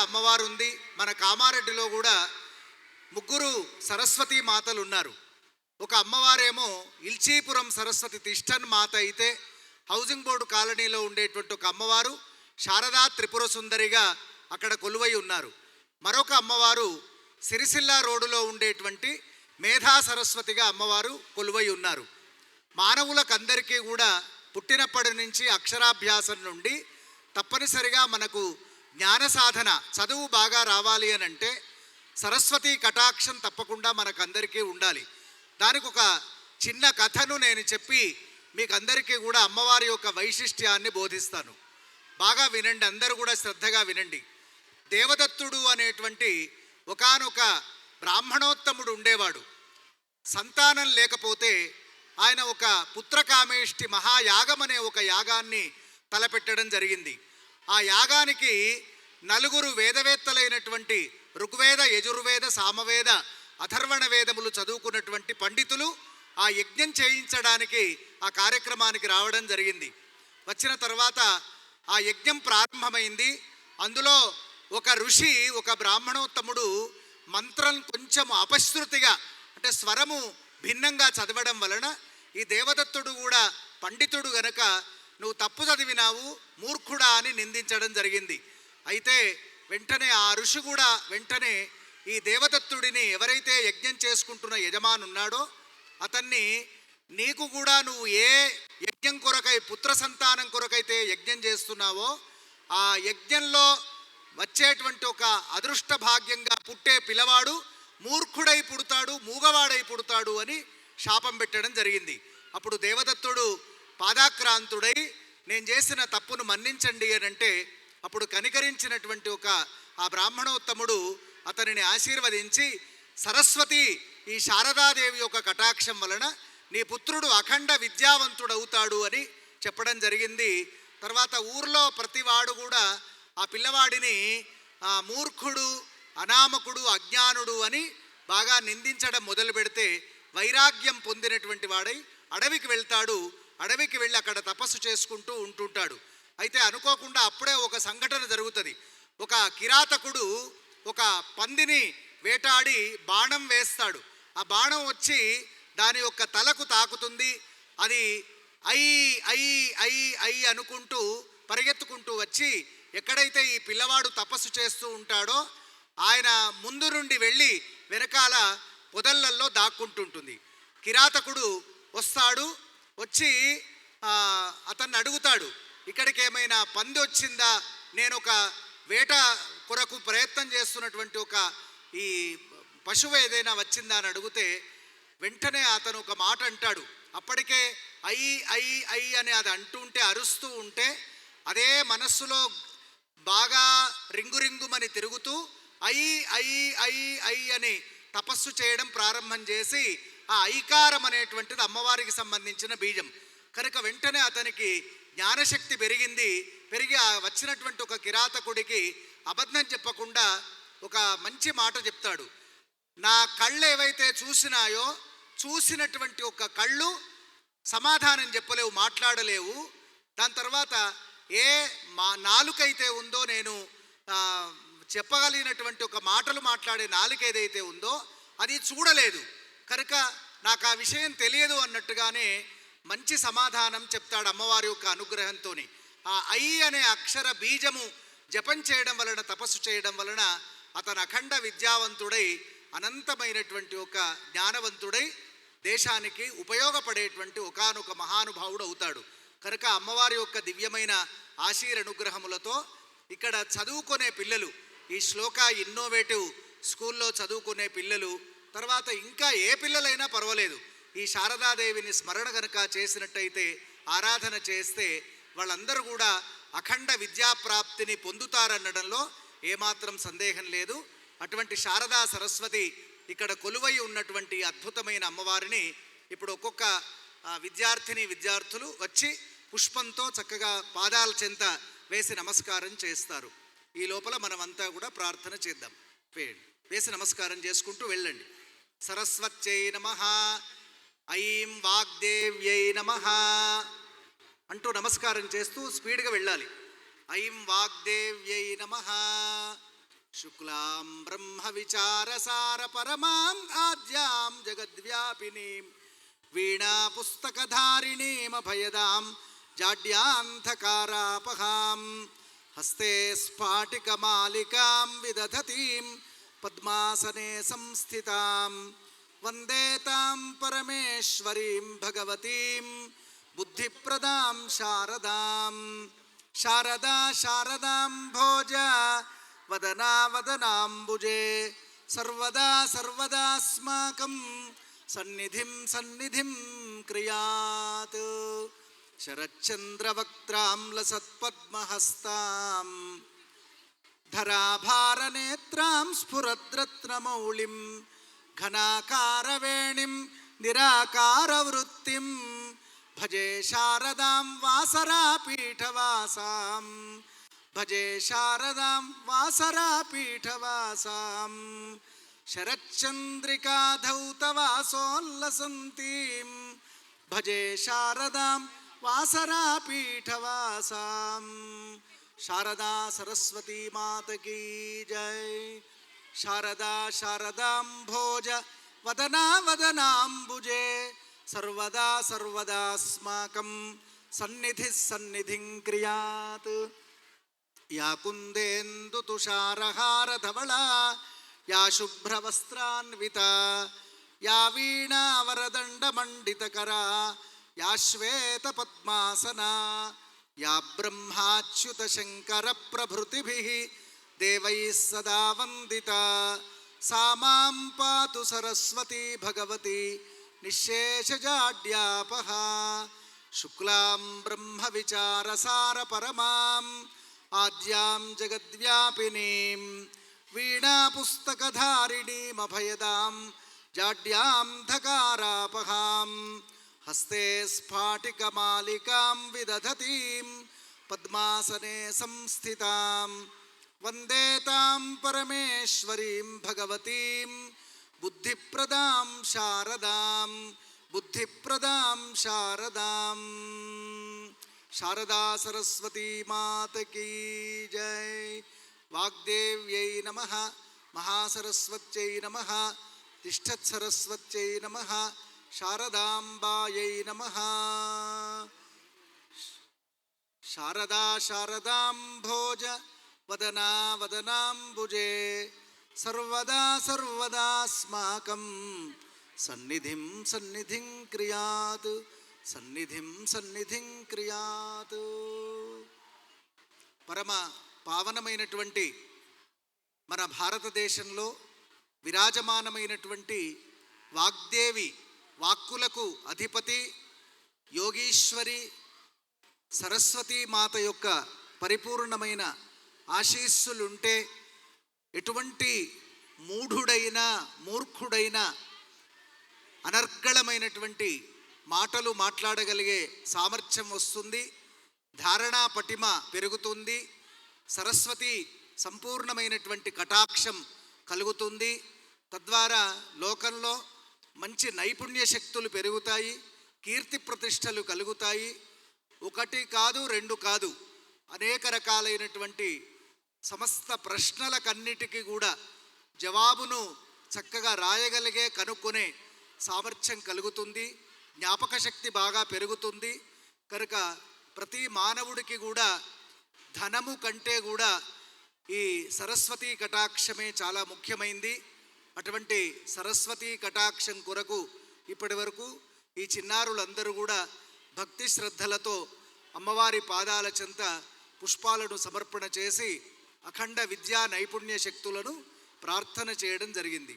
అమ్మవారు ఉంది. మన కామారెడ్డిలో కూడా ముగ్గురు సరస్వతి మాతలు ఉన్నారు. ఒక అమ్మవారేమో ఇల్చీపురం సరస్వతి తిష్టన్ మాత అయితే, హౌసింగ్ బోర్డు కాలనీలో ఉండేటువంటి ఒక అమ్మవారు శారదా త్రిపుర సుందరిగా అక్కడ కొలువై ఉన్నారు. మరొక అమ్మవారు సిరిసిల్ల రోడ్డులో ఉండేటువంటి మేధా సరస్వతిగా అమ్మవారు కొలువై ఉన్నారు. మానవులకందరికీ కూడా పుట్టినప్పటి నుంచి అక్షరాభ్యాసం నుండి తప్పనిసరిగా మనకు జ్ఞాన సాధన, చదువు బాగా రావాలి అని అంటే సరస్వతి కటాక్షం తప్పకుండా మనకందరికీ ఉండాలి. దానికి ఒక చిన్న కథను నేను చెప్పి మీకు అందరికీ కూడా అమ్మవారి యొక్క వైశిష్ట్యాన్ని బోధిస్తాను. బాగా వినండి, అందరూ కూడా శ్రద్ధగా వినండి. దేవదత్తుడు అనేటువంటి ఒకానొక బ్రాహ్మణోత్తముడు ఉండేవాడు. సంతానం లేకపోతే ఆయన ఒక పుత్రకామేష్టి మహాయాగం అనే ఒక యాగాన్ని తలపెట్టడం జరిగింది. ఆ యాగానికి నలుగురు వేదవేత్తలైనటువంటి ఋగ్వేద, యజుర్వేద, సామవేద, అథర్వణ వేదములు చదువుకున్నటువంటి పండితులు ఆ యజ్ఞం చేయించడానికి ఆ కార్యక్రమానికి రావడం జరిగింది. వచ్చిన తర్వాత ఆ యజ్ఞం ప్రారంభమైంది. అందులో ఒక ఋషి, ఒక బ్రాహ్మణోత్తముడు మంత్రం కొంచెం అపశృతిగా, అంటే స్వరము భిన్నంగా చదవడం వలన ఈ దేవదత్తుడు కూడా పండితుడు గనక నువ్వు తప్పు చదివినావు, మూర్ఖుడా అని నిందించడం జరిగింది. అయితే వెంటనే ఆ ఋషి కూడా వెంటనే ఈ దేవదత్తుడిని, ఎవరైతే యజ్ఞం చేసుకుంటున్న యజమాని ఉన్నాడో అతన్ని, నీకు కూడా నువ్వు ఏ యజ్ఞం కొరకై, పుత్ర సంతానం కొరకైతే యజ్ఞం చేస్తున్నావో ఆ యజ్ఞంలో వచ్చేటువంటి ఒక అదృష్ట భాగ్యంగా పుట్టే పిల్లవాడు మూర్ఖుడై పుడతాడు, మూగవాడై పుడతాడు అని శాపం పెట్టడం జరిగింది. అప్పుడు దేవదత్తుడు పాదాక్రాంతుడై నేను చేసిన తప్పును మన్నించండి అని అంటే, అప్పుడు కనికరించినటువంటి ఒక ఆ బ్రాహ్మణోత్తముడు అతనిని ఆశీర్వదించి, సరస్వతి ఈ శారదాదేవి యొక్క కటాక్షం వలన నీ పుత్రుడు అఖండ విద్యావంతుడవుతాడు అని చెప్పడం జరిగింది. తర్వాత ఊర్లో ప్రతివాడు కూడా ఆ పిల్లవాడిని మూర్ఖుడు, అనామకుడు, అజ్ఞానుడు అని బాగా నిందించడం మొదలు పెడితే వైరాగ్యం పొందినటువంటి వాడై అడవికి వెళ్తాడు. అడవికి వెళ్ళి అక్కడ తపస్సు చేసుకుంటూ ఉంటుంటాడు. అయితే అనుకోకుండా అప్పుడే ఒక సంఘటన జరుగుతుంది. ఒక కిరాతకుడు ఒక పందిని వేటాడి బాణం వేస్తాడు. ఆ బాణం వచ్చి దాని యొక్క తలకు తాకుతుంది. అది ఐ ఐ ఐ ఐ అనుకుంటూ పరిగెత్తుకుంటూ వచ్చి ఎక్కడైతే ఈ పిల్లవాడు తపస్సు చేస్తూ ఉంటాడో ఆయన ముందు నుండి వెళ్ళి వెనకాల పొదళ్ళల్లో దాక్కుంటుంటుంది. కిరాతకుడు వస్తాడు. వచ్చి అతన్ని అడుగుతాడు, ఇక్కడికి ఏమైనా పంది వచ్చిందా, నేను ఒక వేట కొరకు ప్రయత్నం చేస్తున్నటువంటి ఒక ఈ పశువు ఏదైనా వచ్చిందా అని అడిగితే వెంటనే అతను ఒక మాట అంటాడు. అప్పటికే ఐ ఐ ఐ అని అది అంటుంటే, అరుస్తూ ఉంటే అదే మనస్సులో బాగా రింగురింగుమని తిరుగుతూ ఐ ఐ ఐ ఐ అని తపస్సు చేయడం ప్రారంభం చేసి, ఆ ఐకారం అనేటువంటిది అమ్మవారికి సంబంధించిన బీజం కనుక వెంటనే అతనికి జ్ఞానశక్తి పెరిగింది. పెరిగి ఆ వచ్చినటువంటి ఒక కిరాతకుడికి అబద్ధం చెప్పకుండా ఒక మంచి మాట చెప్తాడు. నా కళ్ళు ఏవైతే చూసినాయో, చూసినటువంటి ఒక కళ్ళు సమాధానం చెప్పలేవు, మాట్లాడలేవు. దాని తర్వాత ఏ నాలుకైతే ఉందో, నేను చెప్పగలిగినటువంటి ఒక మాటలు మాట్లాడే నాలుక ఏదైతే ఉందో అది చూడలేదు కనుక నాకు ఆ విషయం తెలియదు అన్నట్టుగానే మంచి సమాధానం చెప్తాడు అమ్మవారి యొక్క అనుగ్రహంతో. ఆ ఐ అనే అక్షర బీజము జపం చేయడం వలన, తపస్సు చేయడం వలన అతను అఖండ విద్యావంతుడై అనంతమైనటువంటి ఒక జ్ఞానవంతుడై దేశానికి ఉపయోగపడేటువంటి ఒకానొక మహానుభావుడు అవుతాడు. కనుక అమ్మవారి యొక్క దివ్యమైన ఆశీరనుగ్రహములతో ఇక్కడ చదువుకునే పిల్లలు, ఈ శ్లోక ఇన్నోవేటివ్ స్కూల్లో చదువుకునే పిల్లలు, తర్వాత ఇంకా ఏ పిల్లలైనా పర్వాలేదు, ఈ శారదాదేవిని స్మరణ కనుక చేసినట్టయితే, ఆరాధన చేస్తే వాళ్ళందరూ కూడా అఖండ విద్యాప్రాప్తిని పొందుతారనడంలో ఏమాత్రం సందేహం లేదు. అటువంటి శారదా సరస్వతి ఇక్కడ కొలువై ఉన్నటువంటి అద్భుతమైన అమ్మవారిని ఇప్పుడు ఒక్కొక్క విద్యార్థిని విద్యార్థులు వచ్చి పుష్పంతో చక్కగా పాదాల చెంత వేసి నమస్కారం చేస్తారు. ఈ లోపల మనమంతా కూడా ప్రార్థన చేద్దాం. వేసి నమస్కారం చేసుకుంటూ వెళ్ళండి. సరస్వత్యై నమః, ఐం వాగ్దేవ్యై నమః అంటూ నమస్కారం చేస్తూ స్పీడ్గా వెళ్ళాలి. ఐం వాగ్దేవ్యై నమః. శుక్లాం బ్రహ్మ విచారసార పరమాం ఆద్యాం జగద్వ్యాపినీం వీణా పుస్తకధారిణీం అభయదాం జాడ్యాంధకారాపహాం హస్తే స్ఫాటికమాలికాం విదధతీం పద్మాసనే సంస్థితాం వందే తాం పరమేశ్వరీం భగవతీం బుద్ధిప్రదాం శారదాం శారదా శారదాం భోజ వదనా వదనాంబుజే సర్వదా సర్వదాస్మాకం సన్నిధిం సన్నిధిం క్రియాత్ శరచ్చంద్రవక్త్రాం లసత్పద్మహస్తాం ధరాభారనేత్రాం స్ఫురద్రత్నమౌళిం ఘనాకారవేణిం నిరాకారవృత్తిం భజే శారదాం వాసరాపీఠవాసాం భజే శారదాం వాసరాపీఠవాసాం శరచ్చంద్రికాధౌతవాసోల్లసంతీం భజే శారదాం వాసరాపీఠవాసాం శారదా సరస్వతీ మాత కీ జై శారదా శారదాం భోజ వదనా వదనాంబుజే సర్వదా సర్వదాస్మాకం సన్నిధి సన్నిధిం క్రియాత్ యా కుందేందు తుషారహార ధవళా యా శుభ్రవస్త్రాన్వితా యా వీణావరదండమండితకరా యా శ్వేత పద్మాసనా యా బ్రహ్మాచ్యుత శంకర ప్రభృతిభిః దేవైః సదా వందితా సా మాం పాతు సరస్వతీ భగవతి నిశ్శేషజాడ్యాపహా శుక్లాం బ్రహ్మ విచారసార పరమాం ఆద్యాం జగద్వ్యాపినీం వీణా పుస్తకధారిణీమభయదాం జాడ్యాంధకారాపహాం హస్తే స్ఫాటికమాలికాం విదధతీం పద్మాసనే సంస్థితాం వందే తాం పరమేశ్వరీం భగవతీం బుద్ధిప్రదాం శారదాం బుద్ధిప్రదాం శారదాం శారదా సరస్వతీ మాత కీ జై వాగ్దేవ్యై నమః మహాసరస్వత్యై నమః తిష్టత్సరస్వత్యై నమః శారదాంబాయై నమః శారదా శారదాం భోజ వదనా వదనాంబుజే సర్వదా సర్వదాస్మాకం సన్నిధిం సన్నిధిం క్రియాత్ సన్నిధిం సన్నిధిం క్రియాత్. పరమ పావనమైనటువంటి మన భారతదేశంలో విరాజమానమైనటువంటి వాగ్దేవి, వాక్కులకు అధిపతి యోగీశ్వరి సరస్వతీ మాత యొక్క పరిపూర్ణమైన ఆశీస్సులుంటే ఎటువంటి మూఢుడైన మూర్ఖుడైన అనర్గళమైనటువంటి మాటలు మాట్లాడగలిగే సామర్థ్యం వస్తుంది, ధారణా పటిమ పెరుగుతుంది, సరస్వతి సంపూర్ణమైనటువంటి కటాక్షం కలుగుతుంది. తద్వారా లోకంలో మంచి నైపుణ్య శక్తులు పెరుగుతాయి, కీర్తి ప్రతిష్టలు కలుగుతాయి. ఒకటి కాదు, రెండు కాదు, అనేక రకాలైనటువంటి సమస్త ప్రశ్నలకన్నిటికీ కూడా జవాబును చక్కగా రాయగలిగే కనుక్కునే సామర్థ్యం కలుగుతుంది, జ్ఞాపక శక్తి బాగా పెరుగుతుంది. కనుక ప్రతి మానవుడికి కూడా ధనము కంటే కూడా ఈ సరస్వతీ కటాక్షమే చాలా ముఖ్యమైంది. అటువంటి సరస్వతీ కటాక్షం కొరకు ఇప్పటి వరకు ఈ చిన్నారులందరూ కూడా భక్తి శ్రద్ధలతో అమ్మవారి పాదాల చెంత పుష్పాలను సమర్పణ చేసి అఖండ విద్యా నైపుణ్య శక్తులను ప్రార్థన చేయడం జరిగింది.